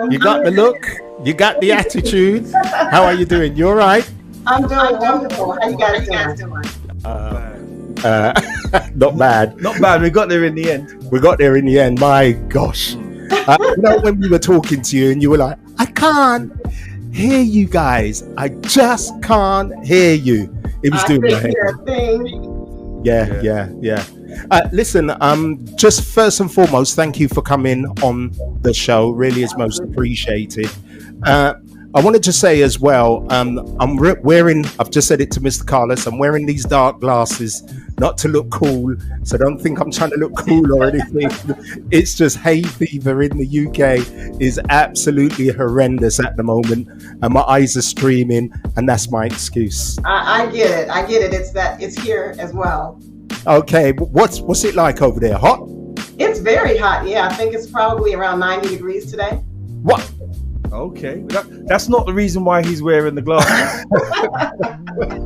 You got the look. You got the attitude. How are you doing? You all right? I'm doing wonderful. How you guys doing? Not bad. Not bad. We got there in the end. We got there in the end. My gosh. When we were talking to you and you were like, I can't hear you guys. I just can't hear you. It was doing my head. Yeah. Listen, just first and foremost, thank you for coming on the show. Really is most appreciated. I wanted to say as well, I'm wearing, I've just said it to Mr. Carlos, I'm wearing these dark glasses, not to look cool, so don't think I'm trying to look cool or anything. It's just hay fever in the UK is absolutely horrendous at the moment, and my eyes are streaming, and that's my excuse. I get it. It's here as well. Okay, what's it like over there? Hot? It's very hot, yeah. I think it's probably around 90 degrees today. What? Okay, that's not the reason why he's wearing the glasses.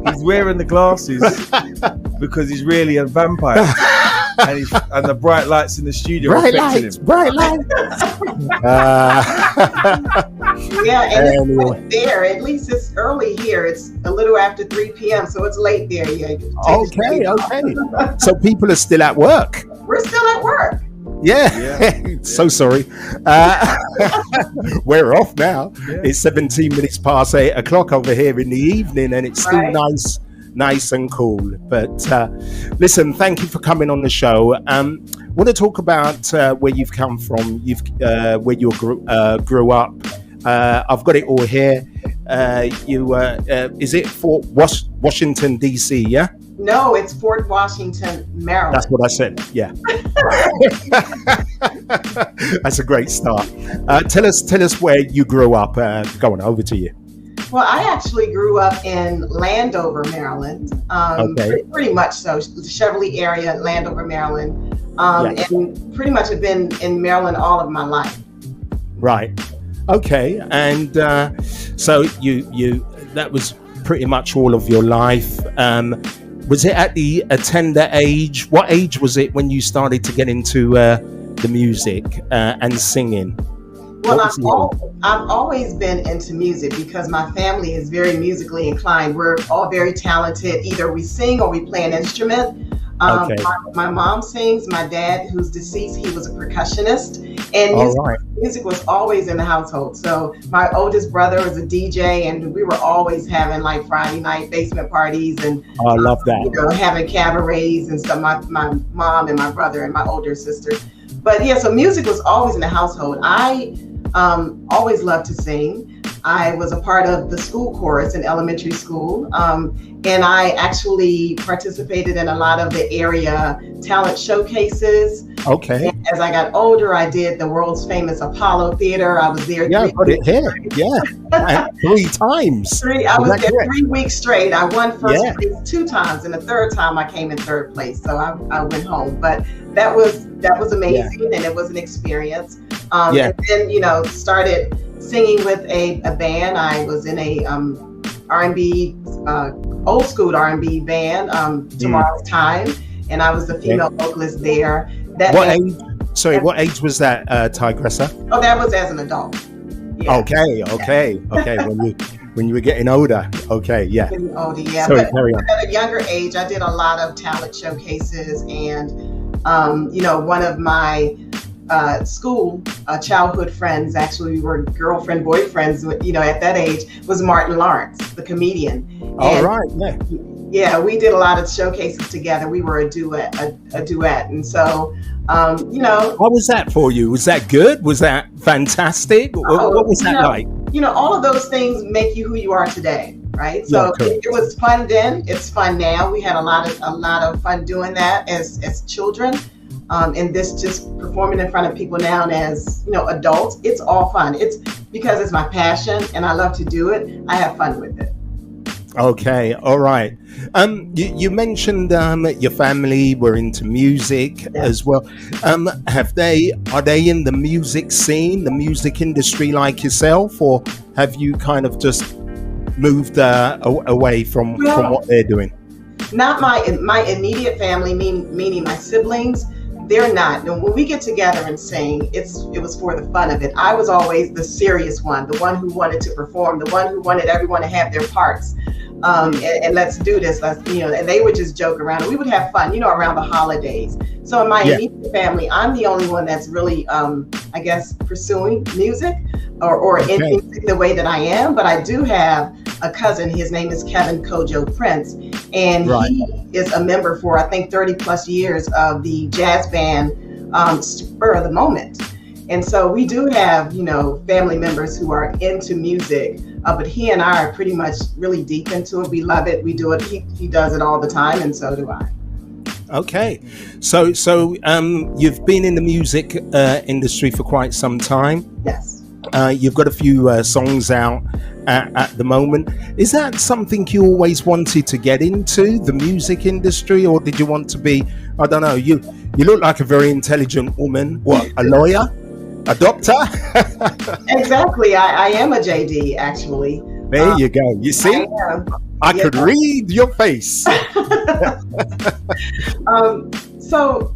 He's wearing the glasses because he's really a vampire, and the bright lights in the studio bright affecting lights, him. Bright lights. Yeah, and it's late there. At least it's early here. It's a little after 3 p.m., so it's late there. Yeah. Okay. So people are still at work. We're still at work. Yeah. So sorry. We're off now. Yeah. It's 17 minutes past 8 o'clock over here in the evening, and it's still nice and cool. But listen, thank you for coming on the show. Want to talk about where you've come from, where you grew up. I've got it all here. Is it Fort Washington, D.C., yeah? No, it's Fort Washington, Maryland. That's what I said. Yeah. That's a great start. Tell us where you grew up. Go on, over to you. Well, I actually grew up in Landover, Maryland. Pretty much so, the Cheverly area, Landover, Maryland. And pretty much have been in Maryland all of my life. Right. Okay. And so you that was pretty much all of your life. Was it at the tender age? What age was it when you started to get into the music and singing? Well, I've always been into music because my family is very musically inclined. We're all very talented. Either we sing or we play an instrument. My mom sings. My dad, who's deceased, he was a percussionist. And music was always in the household. So my oldest brother was a DJ, and we were always having like Friday night basement parties and I love that. Having cabarets and stuff. My mom and my brother and my older sister. But yeah, so music was always in the household. I always loved to sing. I was a part of the school chorus in elementary school. And I actually participated in a lot of the area talent showcases. Okay. And as I got older, I did the world's famous Apollo Theater. I was there. Yeah, put it here. Yeah. 3 times. I was there 3 weeks straight. I won first place 2 times, and the third time I came in 3rd place. So I went home. But that was amazing, and it was an experience. And then, started singing with a band. I was in a R&B, old school R&B band, Tomorrow's Time, and I was the female vocalist there. What age was that, Tygressa? Oh, that was as an adult. Yeah. Okay. When you were getting older. Okay, yeah. Getting older, yeah. Sorry, but at a younger age, I did a lot of talent showcases, and one of my school childhood friends, actually we were girlfriend boyfriends, at that age, was Martin Lawrence, the comedian. Yeah, we did a lot of showcases together. We were a duet, and so what was that for you? Was that good? Was that fantastic? What was that like? All of those things make you who you are today, right? So it was fun then. It's fun now. We had a lot of fun doing that as children. And this just performing in front of people now as adults, it's all fun. It's because it's my passion and I love to do it. I have fun with it. Okay, all right. You mentioned your family were into music as well. Are they in the music scene, the music industry like yourself, or have you kind of just moved away from what they're doing? Not my immediate family, meaning my siblings. they're not. And when we get together and sing, it was for the fun of it. I was always the serious one, the one who wanted to perform, the one who wanted everyone to have their parts. And let's do this. And they would just joke around. And we would have fun, around the holidays. So in my immediate family, I'm the only one that's really, I guess, pursuing music or in music the way that I am. But I do have a cousin. His name is Kevin Kojo Prince, and he is a member for, I think, 30 plus years of the jazz band Spur of the Moment. And so we do have, family members who are into music, but he and I are pretty much really deep into it. We love it. We do it. He does it all the time, and so do I. Okay, so you've been in the music industry for quite some time. Yes. You've got a few songs out at the moment. Is that something you always wanted to get into, the music industry, or did you want to be, I don't know, you look like a very intelligent woman. What, a lawyer? A doctor? Exactly. I am a JD, actually. There you go. You see? I could read your face. So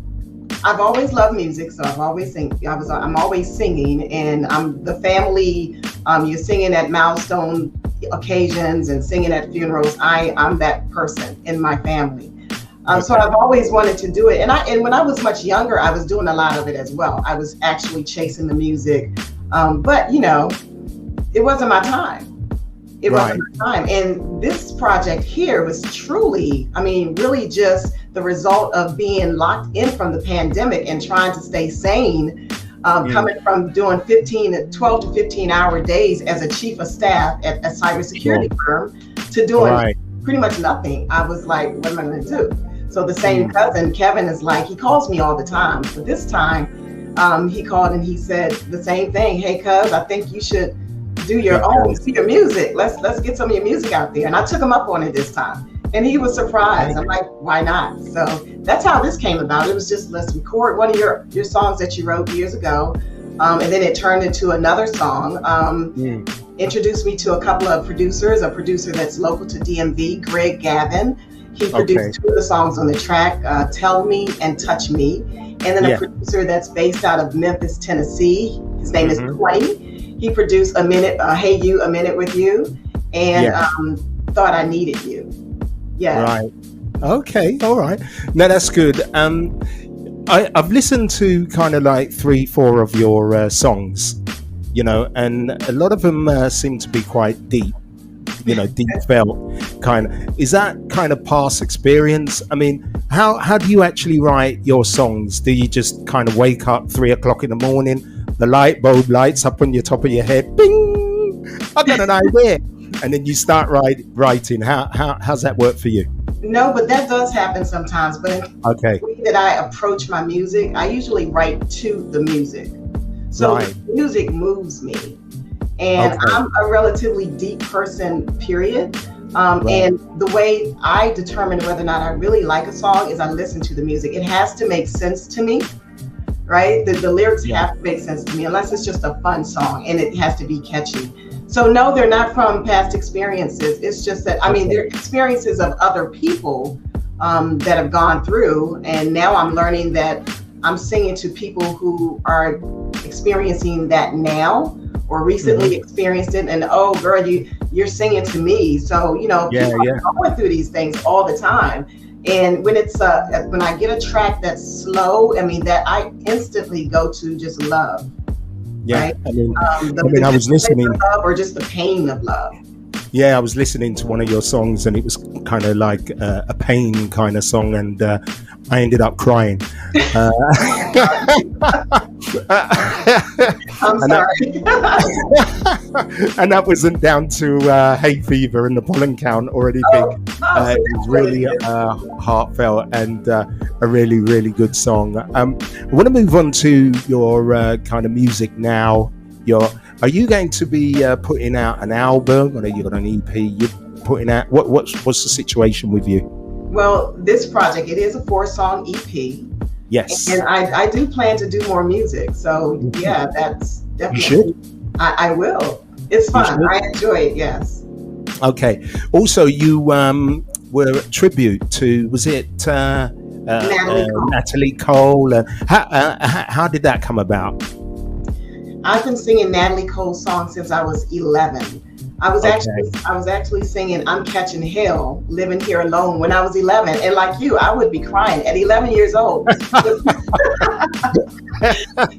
I've always loved music, so I'm always singing, and the family. You're singing at milestone occasions and singing at funerals. I'm that person in my family. So I've always wanted to do it, and when I was much younger, I was doing a lot of it as well. I was actually chasing the music, but it wasn't my time. It wasn't my time. And this project here was truly, really just the result of being locked in from the pandemic and trying to stay sane, coming from doing 12 to 15 hour days as a chief of staff at a cybersecurity firm to doing pretty much nothing. I was like, what am I going to do? So the same cousin, Kevin, is like, he calls me all the time. But this time he called and he said the same thing. Hey, cuz, I think you should do your music. Let's get some of your music out there. And I took him up on it this time. And he was surprised. I'm like, why not? So that's how this came about. It was just, let's record one of your songs that you wrote years ago. And then it turned into another song. Introduced me to a couple of producers, a producer that's local to DMV, Greg Gavin. He produced two of the songs on the track, Tell Me and Touch Me. And then a producer that's based out of Memphis, Tennessee. His name is 20. He produced A Minute, Hey You, A Minute With You, and Thought I Needed You. Yeah. Right. Okay. All right. No, that's good. I've listened to kind of like 3-4 of your songs, and a lot of them seem to be quite deep, deep felt kind of. Is that kind of past experience? How do you actually write your songs? Do you just kind of wake up 3 o'clock in the morning, the light bulb lights up on your top of your head, bing, I got an idea, and then you start writing? How's that work for you? No, but that does happen sometimes. But the way that I approach my music, I usually write to the music. So the music moves me. And I'm a relatively deep person, period. And the way I determine whether or not I really like a song is I listen to the music. It has to make sense to me, right? The lyrics have to make sense to me, unless it's just a fun song, and it has to be catchy. So no, they're not from past experiences. It's just that, they're experiences of other people that have gone through. And now I'm learning that I'm singing to people who are experiencing that now or recently experienced it. And, oh, girl, you're singing to me. So, people are going through these things all the time. And when it's when I get a track that's slow, that I instantly go to just love. Yeah, right? I was listening, love or just the pain of love. Yeah, I was listening to one of your songs, and it was kind of like a pain kind of song, and I ended up crying. I'm sorry. And that wasn't down to hay fever and the pollen count or anything. It was really heartfelt and a really, really good song. I want to move on to your kind of music now. Are you going to be putting out an album, or are you got an EP? You're putting out what's the situation with you? Well, this project, it is a 4-song EP. Yes. And I do plan to do more music. So yeah, that's definitely. You should. I will. It's fun. I enjoy it. Yes. Okay. Also, you were a tribute to, was it Natalie Cole. How did that come about? I've been singing Natalie Cole's song since I was 11. I was actually singing "I'm Catching Hell, Living Here Alone" when I was 11, and like you, I would be crying at 11 years old.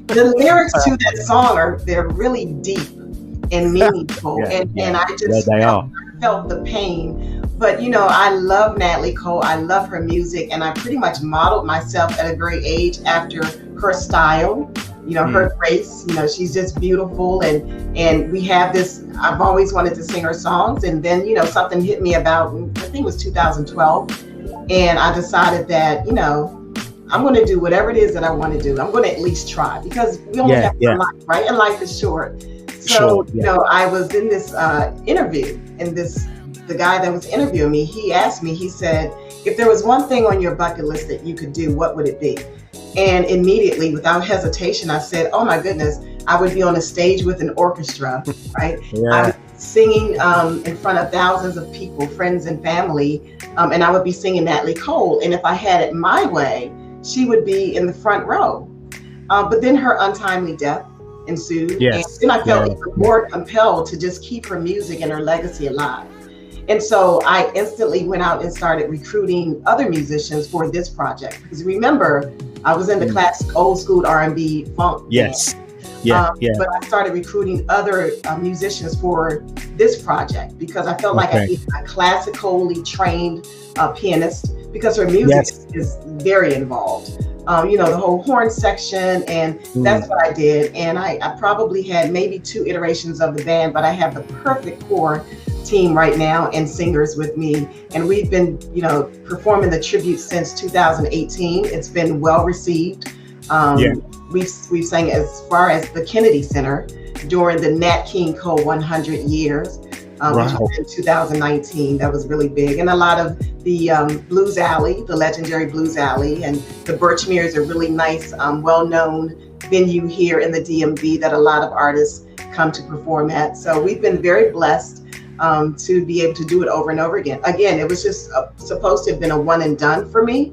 The lyrics to that song they're really deep and meaningful, and I just felt the pain. But I love Natalie Cole. I love her music, and I pretty much modeled myself at a great age after her style. Her grace, she's just beautiful, and we have this, I've always wanted to sing her songs, and then, something hit me about, I think it was 2012, and I decided that, I'm going to do whatever it is that I want to do. I'm going to at least try, because we only have one life, right? And life is short. So, I was in this interview, and the guy that was interviewing me, he asked me, he said, if there was one thing on your bucket list that you could do, what would it be? And immediately, without hesitation, I said, oh my goodness, I would be on a stage with an orchestra, right? I would be singing in front of thousands of people, friends and family, and I would be singing Natalie Cole. And if I had it my way, she would be in the front row. But then her untimely death ensued. Yes. And then I felt even more compelled to just keep her music and her legacy alive. And so I instantly went out and started recruiting other musicians for this project. Because remember, I was in the classic old school R&B funk. Yes. But I started recruiting other musicians for this project because I felt like I needed a classically trained pianist, because her music is very involved. The whole horn section, and that's what I did. And I probably had maybe 2 iterations of the band, but I have the perfect core team right now and singers with me, and we've been performing the tribute since 2018. It's been well received. We've sang as far as the Kennedy Center during the Nat King Cole 100 years, which was in 2019. That was really big. And a lot of the Blues Alley, the legendary Blues Alley, and the Birchmere is a really nice, well-known venue here in the DMV that a lot of artists come to perform at. So we've been very blessed to be able to do it over and over again. Again, it was just supposed to have been a one and done for me,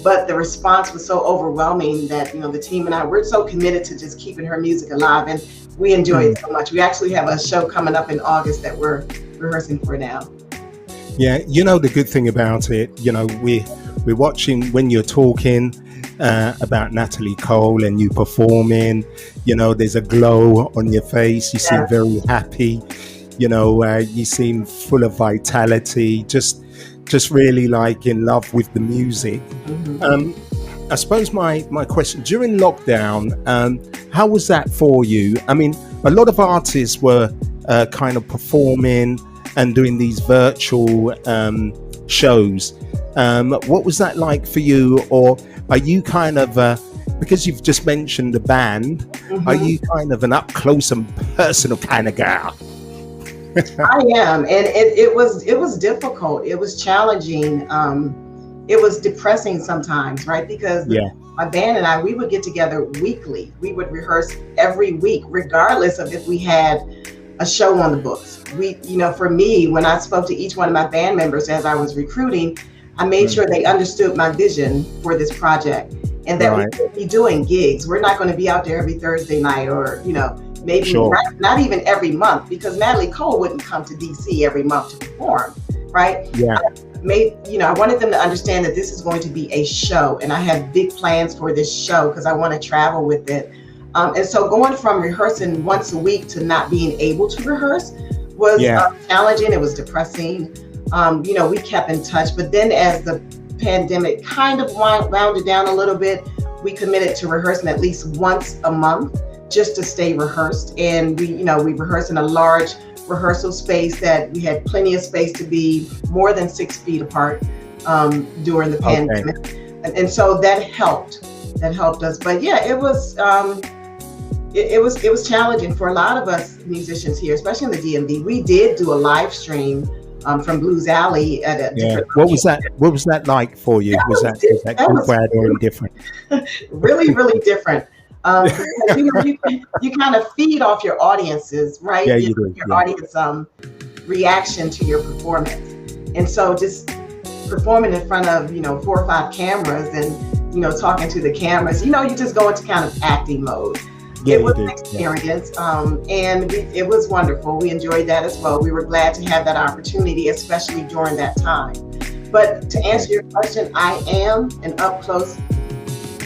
but the response was so overwhelming that, the team and I, we're so committed to just keeping her music alive, and we enjoy it so much. We actually have a show coming up in August that we're rehearsing for now. Yeah, the good thing about it, we're watching when you're talking about Natalie Cole and you performing, there's a glow on your face. You seem very happy. You seem full of vitality, just really like in love with the music. I suppose my question, during lockdown, how was that for you? I mean, a lot of artists were kind of performing and doing these virtual shows. What was that like for you? Or are you kind of, because you've just mentioned the band, are you kind of an up close and personal kind of girl? I am, and it was difficult. It was challenging. It was depressing sometimes, right? Because my band and I, we would get together weekly. We would rehearse every week, regardless of if we had a show on the books. For me, when I spoke to each one of my band members as I was recruiting, I made sure they understood my vision for this project, and that we would be doing gigs. We're not going to be out there every Thursday night, or maybe not even every month, because Natalie Cole wouldn't come to DC every month to perform, right? I wanted them to understand that this is going to be a show, and I have big plans for this show because I want to travel with it. And so going from rehearsing once a week to not being able to rehearse was challenging. It was depressing. We kept in touch, but then as the pandemic kind of wound it down a little bit, we committed to rehearsing at least once a month, just to stay rehearsed. And we rehearsed in a large rehearsal space that we had plenty of space to be more than 6 feet apart during the pandemic. And so that helped us. But it was challenging for a lot of us musicians here, especially in the DMV. We did do a live stream from Blues Alley at a different location. What was that like for you? Was that good, bad, or indifferent? Really, really different. You kind of feed off your audiences, right? Yeah, you do. Your audience reaction to your performance. And so just performing in front of, 4 or 5 cameras and, talking to the cameras, you just go into kind of acting mode. Yeah, it was an experience, and it was wonderful. We enjoyed that as well. We were glad to have that opportunity, especially during that time. But to answer your question, I am an up-close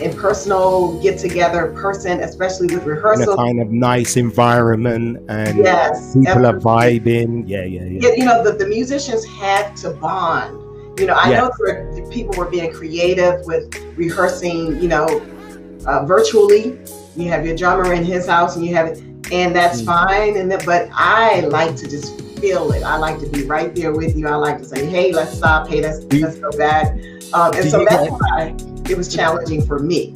and personal get-together person, especially with rehearsal. In a kind of nice environment, and yes, people are vibing. Yeah. The musicians had to bond. I know that people were being creative with rehearsing, virtually. You have your drummer in his house, and you have it, and that's fine. But I like to just feel it. I like to be right there with you. I like to say, "Hey, let's stop. Hey, let's go back." And so that's why it was challenging for me.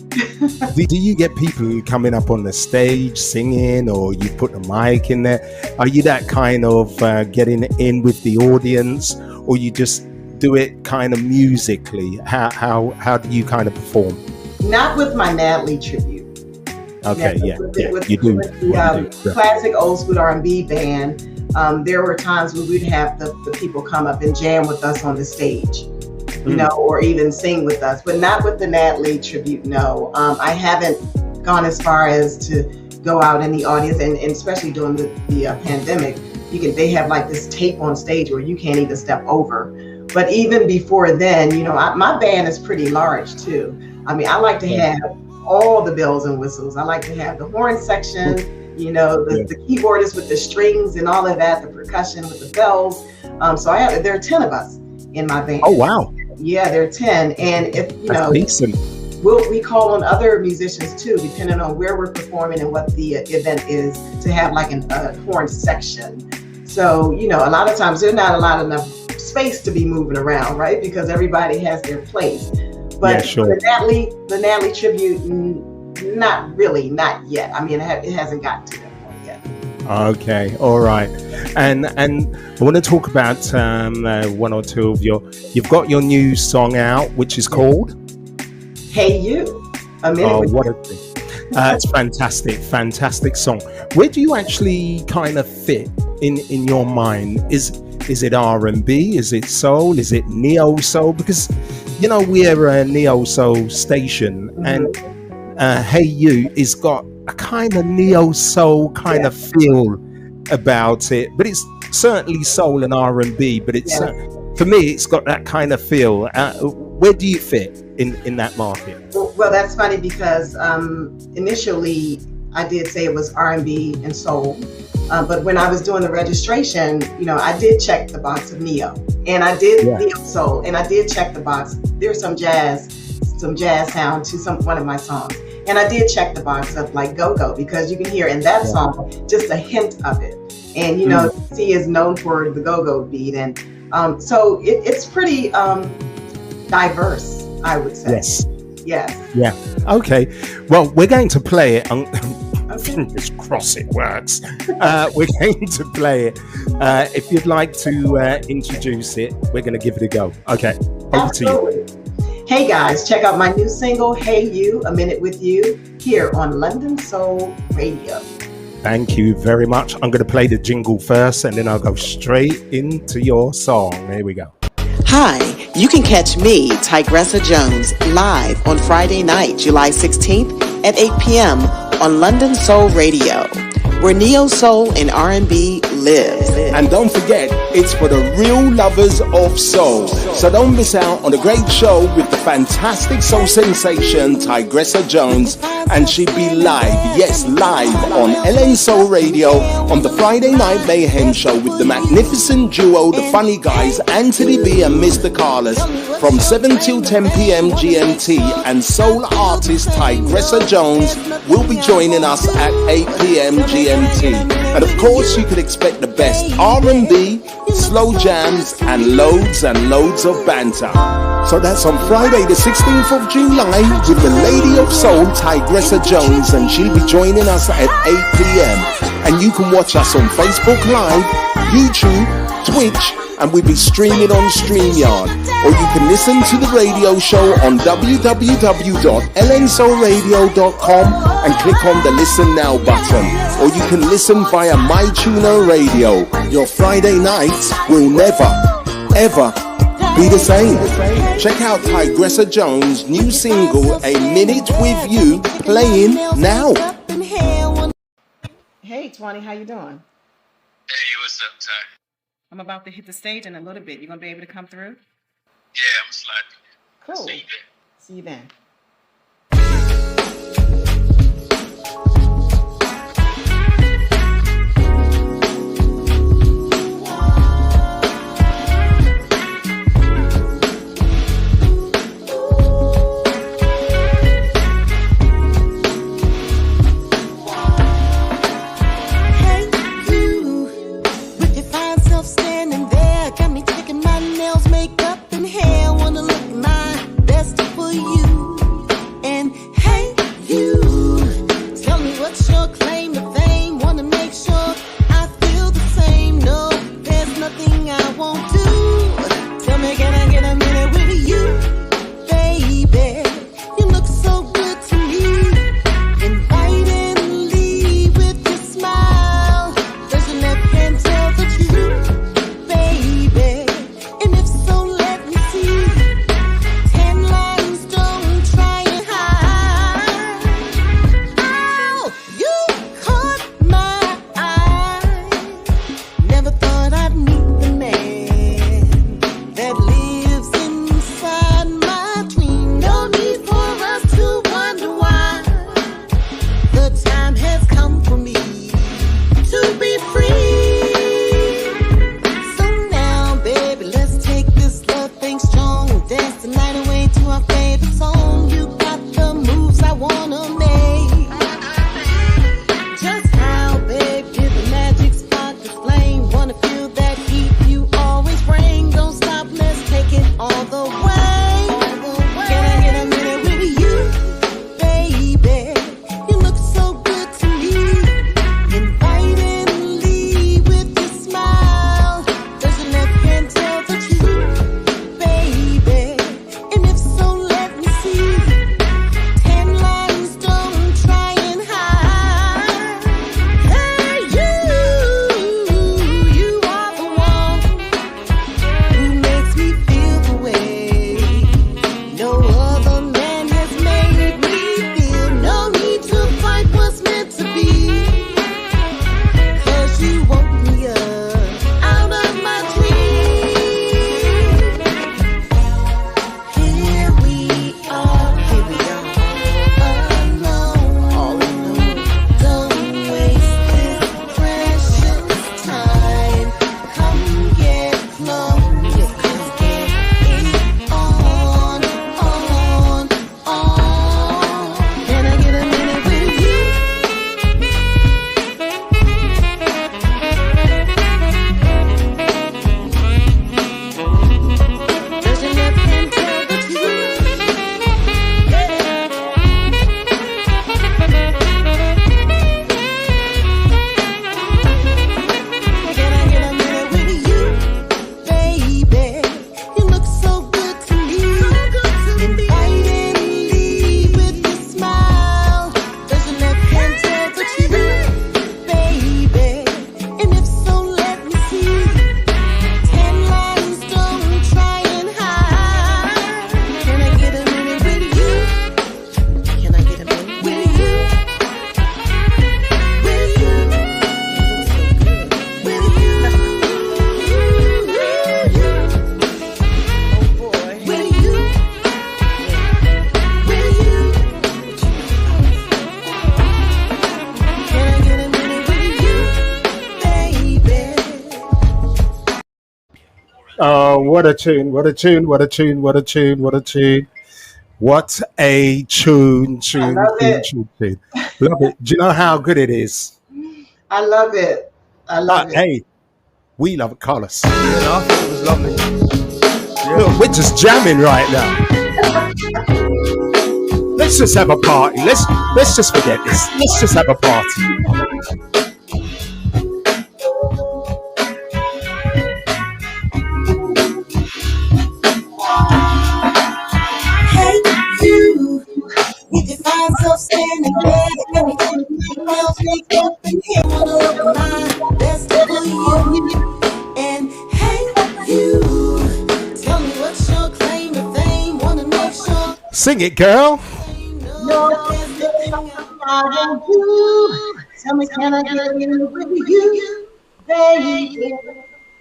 Do you get people coming up on the stage singing, or you put the mic in there? Are you that kind of getting in with the audience, or you just do it kind of musically? How do you kind of perform? Not with my Natalie tribute. Okay, With you do. The classic old school R&B band, there were times when we'd have the people come up and jam with us on the stage, or even sing with us, but not with the Natalie tribute. No, I haven't gone as far as to go out in the audience, and especially during the pandemic, they have like this tape on stage where you can't even step over. But even before then, my band is pretty large too. I mean, I like to have all the bells and whistles. I like to have the horn section, the keyboardist with the strings and all of that, the percussion with the bells. So there are 10 of us in my band. Oh, wow. Yeah, there are 10. And if, decent. we call on other musicians too, depending on where we're performing and what the event is, to have like a horn section. So, a lot of times there's not enough space to be moving around, right? Because everybody has their place. But the Natalie tribute, not yet. I mean, it hasn't gotten to that point yet. Okay, all right. And I want to talk about one or two of you've got your new song out, which is called Hey You. What a thing. It's fantastic song. Where do you actually kind of fit in your mind? Is it R&B? Is it soul? Is it neo soul? Because we're a neo soul station, and Hey You is got a kind of neo soul kind of feel about it, but it's certainly soul and R&B. But it's for me, it's got that kind of feel. Where do you fit in that market? Well, that's funny because initially I did say it was R&B and soul. But when I was doing the registration, I did check the box of neo, and I did neo soul, and I did check the box. There's some jazz sound to one of my songs, and I did check the box of like go-go, because you can hear in that song just a hint of it. And C is known for the go-go beat, and so it's pretty diverse, I would say. Yes. Yeah. Okay. Well, we're going to play it. Fingers crossed it works. We're going to play it. If you'd like to introduce it, we're going to give it a go. Okay, over to you. Hey guys, check out my new single, Hey You, A Minute With You, here on London Soul Radio. Thank you very much. I'm going to play the jingle first, and then I'll go straight into your song. Here we go. Hi, you can catch me, Tygressa Jones, live on Friday night, July 16th at 8 p.m. on London Soul Radio, where neo soul and R&B lives. And don't forget, it's for the real lovers of soul. So don't miss out on the great show with the fantastic soul sensation Tygressa Jones, and she'll be live, yes, live on LN Soul Radio on the Friday Night Mayhem show with the magnificent duo, the funny guys, Antony B and Mr. from 7 till 10 p.m. GMT, and soul artist Tygressa Jones will be joining us at 8 p.m. GMT. And of course, you could expect the best R&B, slow jams, and loads of banter. So that's on Friday the 16th of July with the Lady of Soul, Tygressa Jones, and she'll be joining us at 8 p.m. And you can watch us on Facebook Live, YouTube, Twitch, and we'll be streaming on StreamYard. Or you can listen to the radio show on www.lnsoulradio.com and click on the Listen Now button. Or you can listen via MyTuner Radio. Your Friday nights will never, ever be we the same. Check out Tygressa Jones' new single, A Minute With You, playing now. Hey, Twenty, how you doing? Hey, what's up, Ty? I'm about to hit the stage in a little bit. You gonna be able to come through? Yeah, I'm sliding. Cool. See you then. See you then. Oh, what a tune, what a tune, what a tune, what a tune, what a tune. What a tune, I tune, love tune, it. tune, tune. Love it. Do you know how good it is? I love it. I love it. Hey, we love it, Carlos. Yeah, no, I thought it was lovely. Look, we're just jamming right now. Let's just have a party. Let's just forget this. Let's just have a party. Hey, you. If you find yourself standing there, everything else make up and here, wanna look my best for you. And hey, you. Tell me what Sing it, girl. No, there's something I won't do. Tell me, can I get in with you, baby?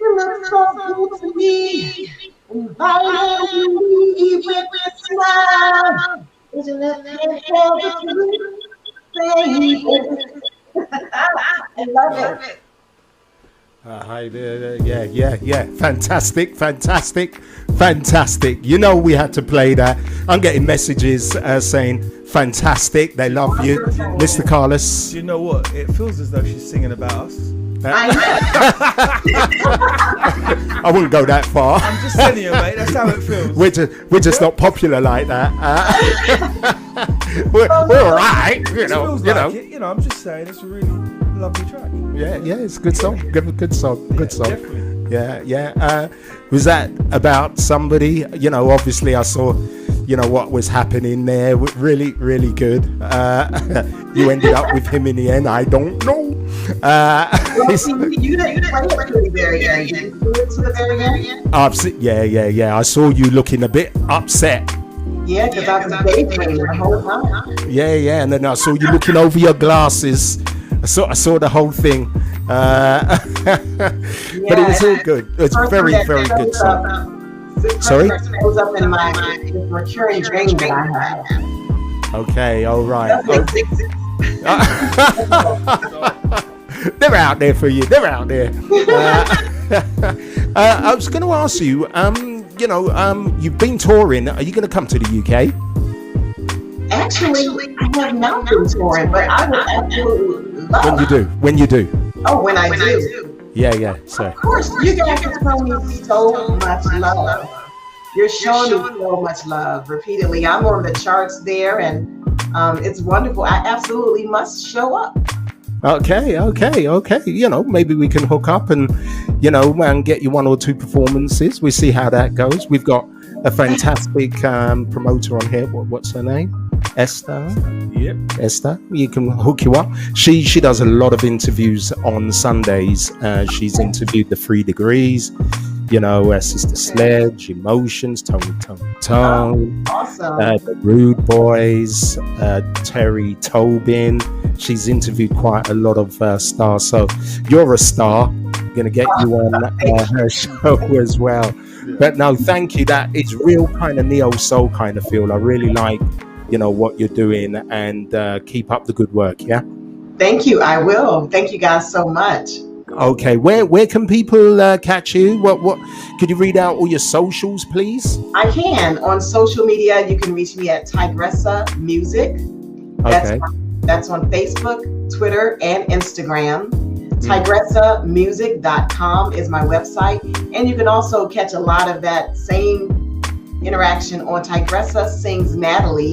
You look so good to me. Inviting me with a smile. Would you let me tell the truth, baby? I love it. Yeah. Fantastic. You know we had to play that. I'm getting messages saying fantastic. They love you, Mr. Carlos. Do you know what? It feels as though she's singing about us. I wouldn't go that far. I'm just telling you, mate. That's how it feels. We're just not popular like that. We're all right, you know. I'm just saying it's a really lovely track. Yeah, it's a good song. Good song. Definitely. Yeah. Was that about somebody? You know, obviously I saw, you know, what was happening there. Really, really good. You ended up with him in the end. I don't know. You didn't play it to the very end. You didn't do it to the very end? Yeah. I saw you looking a bit upset. Yeah, because I was daydreaming the whole time. Yeah, and then I saw you looking over your glasses. I saw the whole thing. But it was all good. It's very, very good song. Sorry? It was up in my recurring dream that I had. Okay, all right. They're out there for you. They're out there. I was going to ask you, you've been touring. Are you going to come to the UK? Actually, I have not been touring, but I would absolutely love. When you do. Oh, when I do. Yeah. So. Of course, you guys are showing me so much love. You're showing me so much love repeatedly. I'm on the charts there, and it's wonderful. I absolutely must show up. Okay. You know, maybe we can hook up and, you know, and get you one or two performances. We see how that goes. We've got a fantastic promoter on here. What's her name? Esther. Yep. Esther. You can hook you up. She does a lot of interviews on Sundays. She's interviewed the 3 Degrees. You know, Sister Sledge, Emotions, Tony. Awesome. The Rude Boys, Terry Tobin. She's interviewed quite a lot of stars. So you're a star. I'm going to get you on her show as well. But no, thank you. That it's real kind of neo soul kind of feel. I really like, you know, what you're doing, and keep up the good work. Yeah. Thank you. I will. Thank you guys so much. Okay, where can people catch you? What could you read out all your socials, please? I can. On social media, you can reach me at Tygressa Music. That's on Facebook, Twitter, and Instagram. TygressaMusic.com is my website. And you can also catch a lot of that same interaction on Tygressa Sings Natalie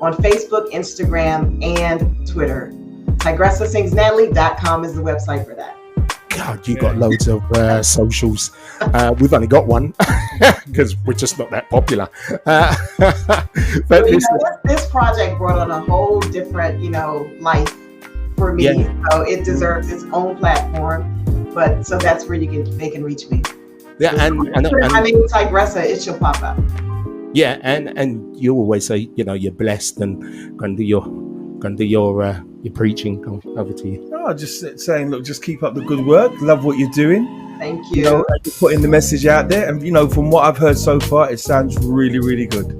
on Facebook, Instagram, and Twitter. TygressaSingsNatalie.com is the website for that. God, you got loads of socials. We've only got one because we're just not that popular. But this project brought on a whole different, life for me. Yeah. So it deserves its own platform. But so that's where they can reach me. Yeah, and my name is Tygressa. It should pop up. Yeah, and you always say, you're blessed and going to do your preaching. Over to you. No, just saying, look, just keep up the good work. Love what you're doing. Thank you. You're putting the message out there, and from what I've heard so far, it sounds really, really good.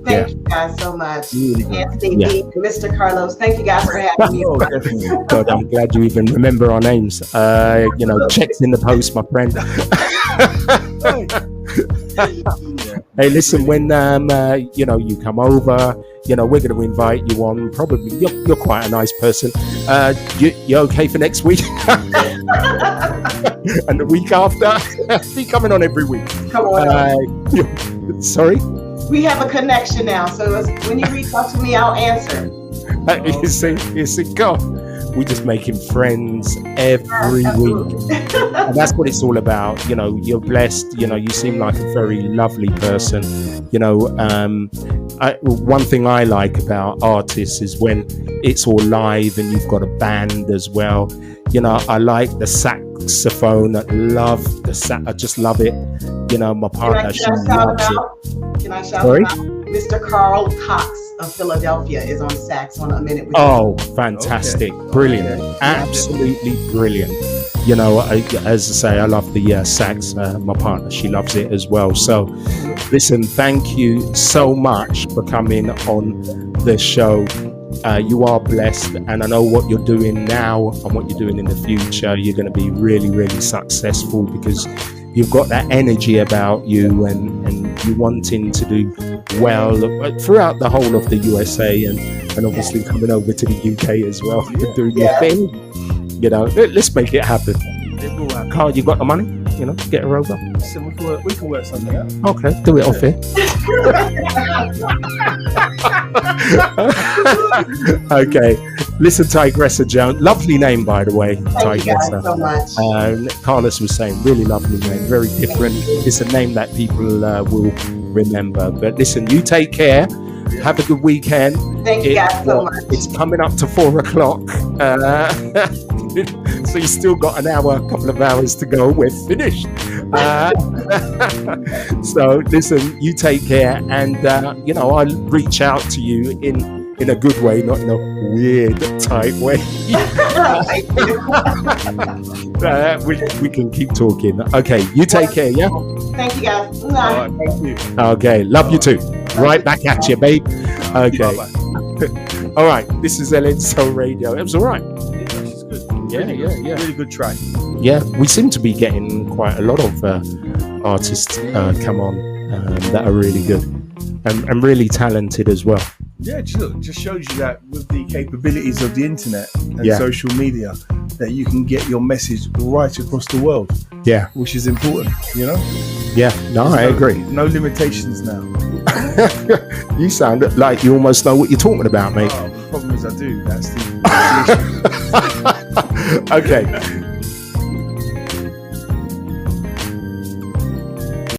Thank you guys so much. Really Antony B and Mr. Carlos. Thank you guys for having me. Oh, definitely. God, I'm glad you even remember our names. Checks in the post, my friend. Hey, listen, when you come over, we're going to invite you on. Probably you're quite a nice person. You okay for next week? And the week after? Be coming on every week. Come on. Sorry? We have a connection now, so when you reach out to me, I'll answer. You see, God, we're just making friends every week. And that's what it's all about. You're blessed. You seem like a very lovely person. One thing I like about artists is when it's all live and you've got a band as well. I like the saxophone. I just love it. My partner, she loves it. Can I shout Sorry? Mr. Carl Cox of Philadelphia is on sax on A Minute with Oh, fantastic. Okay. Brilliant. Okay. Absolutely brilliant. You know, as I say, I love the sax. My partner, she loves it as well. So, listen, thank you so much for coming on the show. You are blessed, and I know what you're doing now and what you're doing in the future. You're going to be really, really successful because you've got that energy about you, and you wanting to do well throughout the whole of the USA, and obviously coming over to the UK as well, doing your thing. You know, let's make it happen. Carl, you got the money? You know, get her over. So we can work something out. Okay, do it off here. Okay, listen, Tygressa Jones, lovely name by the way. Thank you guys so much. Carlos was saying, really lovely name, very different. It's a name that people will remember. But listen, you take care. Have a good weekend. Thank you guys so much. It's coming up to 4 o'clock. So you still got an hour, a couple of hours to go. We're finished. So listen, you take care, and you know, I'll reach out to you in a good way, not in a weird type way. We can keep talking. Okay, you take care, yeah? Thank you guys. All right, thank you. Okay, love you too. Right back at you, babe. Okay. All right, this is LN Soul Radio. It was all right. She's good. Yeah. Really good track. Yeah, we seem to be getting quite a lot of artists come on that are really good and really talented as well. Yeah, just shows you that with the capabilities of the internet and social media, that you can get your message right across the world. Yeah, which is important, you know. Yeah, no, I agree. No limitations now. You sound like you almost know what you're talking about, mate. The problem is I do. That's the issue. Okay.